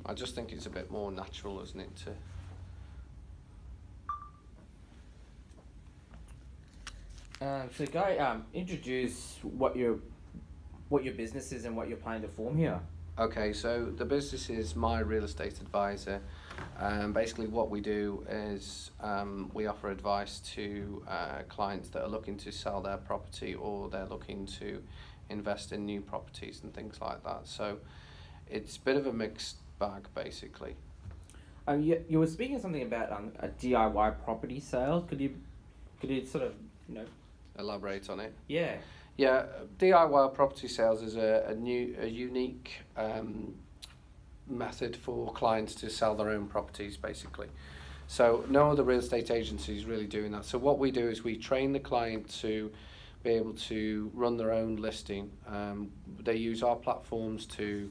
I just think it's a bit more natural, isn't it, to... So Guy, introduce what your business is and what you're planning to form here. Okay, so the business is My Real Estate Advisor. Basically what we do is we offer advice to clients that are looking to sell their property, or they're looking to invest in new properties and things like that. So it's a bit of a mixed bag, basically. You were speaking something about a DIY property sale. Could you sort of, Elaborate on it? Yeah. Yeah, DIY property sales is a unique method for clients to sell their own properties, basically. So no other real estate agency is really doing that. So what we do is we train the client to be able to run their own listing. They use our platforms to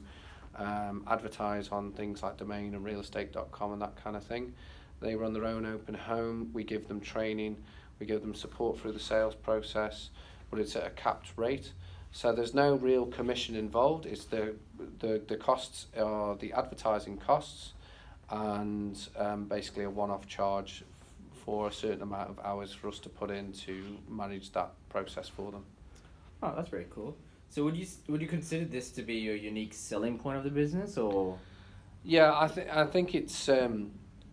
advertise on things like Domain and realestate.com and that kind of thing. They run their own open home. We give them training. We give them support through the sales process, but it's at a capped rate. So there's no real commission involved. It's the costs are the advertising costs, and basically a one-off charge for a certain amount of hours for us to put in to manage that process for them. Oh, that's very cool. So would you consider this to be your unique selling point of the business, or? Yeah, I think it's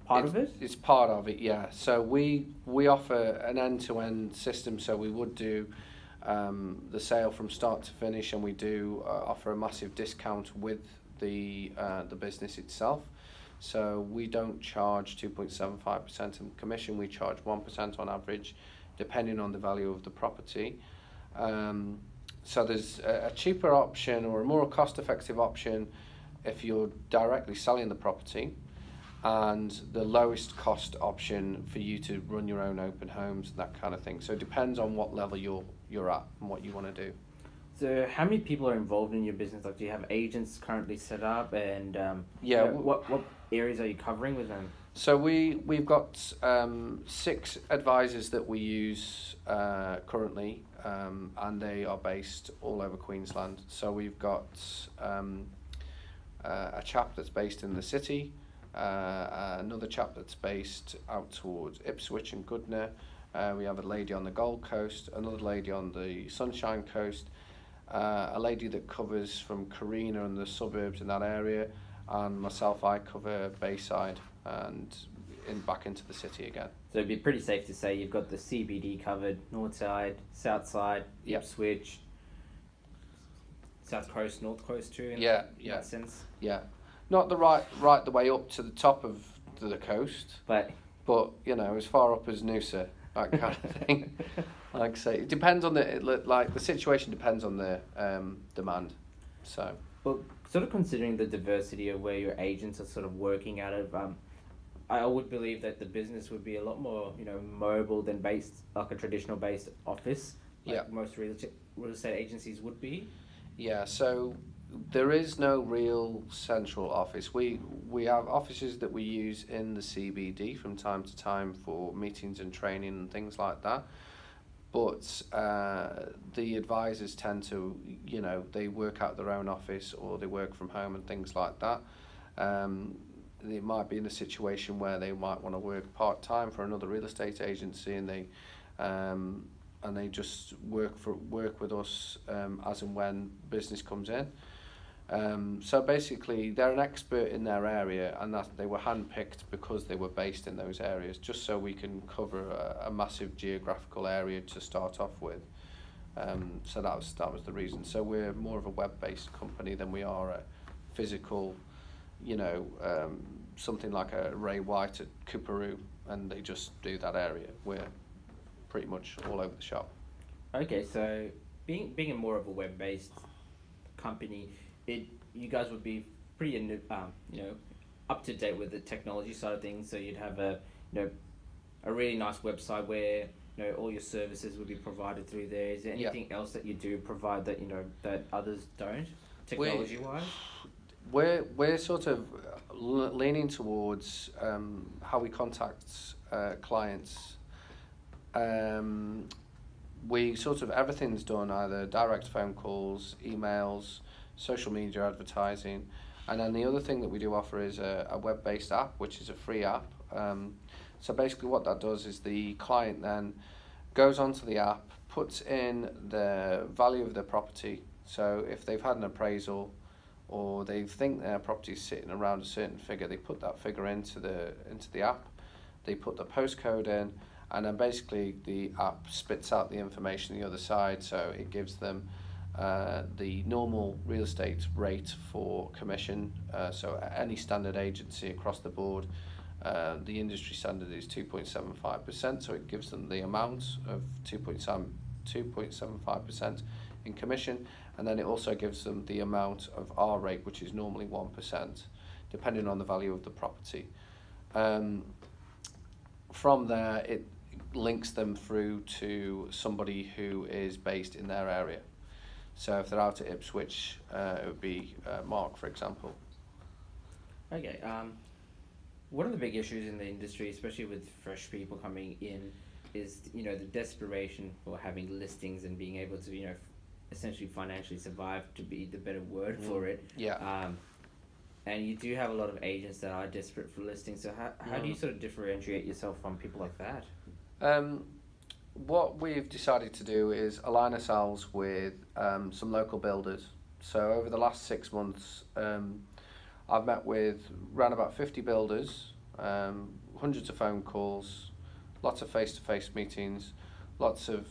part of it? It's part of it, yeah. So we offer an end-to-end system. So we would do the sale from start to finish, and we do offer a massive discount with the business itself. So we don't charge 2.75% in commission. We charge 1% on average, depending on the value of the property. So there's a cheaper option or a more cost-effective option if you're directly selling the property, and the lowest cost option for you to run your own open homes and that kind of thing. So it depends on what level you're at and what you want to do. So how many people are involved in your business? Like, do you have agents currently set up, and what areas are you covering with them? So we've got 6 advisors that we use currently, and they are based all over Queensland. So we've got a chap that's based in the city, another chap that's based out towards Ipswich and Goodna. We have a lady on the Gold Coast, another lady on the Sunshine Coast, a lady that covers from Carina and the suburbs in that area, and myself, I cover Bayside and back into the city again. So it'd be pretty safe to say you've got the CBD covered, north side, south side, Yep. Ipswich, south coast, north coast too. In that sense. Yeah, not right the way up to the top of the coast, but as far up as Noosa, that kind of thing. Like I say, it depends on the situation depends on the demand. So. Well, sort of considering the diversity of where your agents are sort of working out of, I would believe that the business would be a lot more, mobile than based like a traditional based office, like most real estate agencies would be. Yeah. So there is no real central office. We have offices that we use in the CBD from time to time for meetings and training and things like that. But the advisors tend to, they work out their own office, or they work from home and things like that. They might be in a situation where they might want to work part-time for another real estate agency, and they just work with us as and when business comes in. So basically, they're an expert in their area, and that they were handpicked because they were based in those areas, just so we can cover a massive geographical area to start off with. So that was the reason. So we're more of a web-based company than we are a physical, something like a Ray White at Cooperoo, and they just do that area. We're pretty much all over the shop. Okay, so being a more of a web-based company, you guys would be pretty up to date with the technology side of things. So you'd have a really nice website where all your services would be provided through there. Is there anything else that you do provide that that others don't, technology wise? We're sort of leaning towards how we contact clients. We sort of, everything's done either direct phone calls, emails, social media advertising, And then the other thing that we do offer is a web-based app, which is a free app. So basically what that does is the client then goes onto the app, puts in the value of their property. So if they've had an appraisal or they think their property is sitting around a certain figure, they put that figure into the app, they put the postcode in, and then basically the app spits out the information the other side. So it gives them the normal real estate rate for commission. So any standard agency across the board, the industry standard is 2.75%, so it gives them the amount of 2.75% in commission, and then it also gives them the amount of our rate, which is normally 1%, depending on the value of the property. From there, it links them through to somebody who is based in their area. So if they're out at Ipswich, it would be Mark, for example. Okay. One of the big issues in the industry, especially with fresh people coming in, is the desperation for having listings and being able to essentially financially survive, to be the better word for it. Yeah. And you do have a lot of agents that are desperate for listings. So how do you sort of differentiate yourself from people like that? What we've decided to do is align ourselves with some local builders. So over the last 6 months, I've met with around about 50 builders, hundreds of phone calls, lots of face-to-face meetings, lots of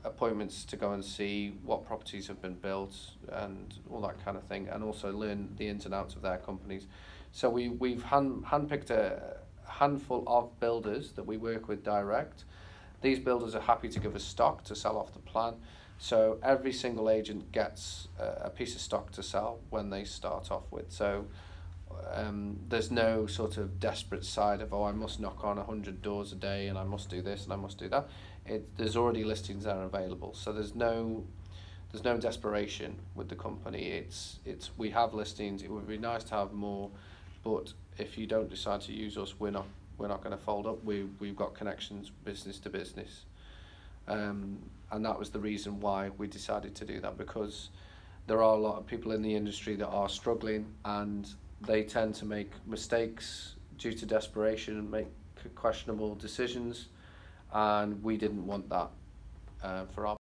appointments to go and see what properties have been built and all that kind of thing, and also learn the ins and outs of their companies. So we've handpicked a handful of builders that we work with direct. These builders are happy to give us stock to sell off the plan. So every single agent gets a piece of stock to sell when they start off with. So there's no sort of desperate side of, I must knock on 100 doors a day and I must do this and I must do that. There's already listings that are available. So there's no desperation with the company. We have listings. It would be nice to have more, but if you don't decide to use us, we're not going to fold up. We've got connections business to business, and that was the reason why we decided to do that, because there are a lot of people in the industry that are struggling and they tend to make mistakes due to desperation and make questionable decisions, and we didn't want that for our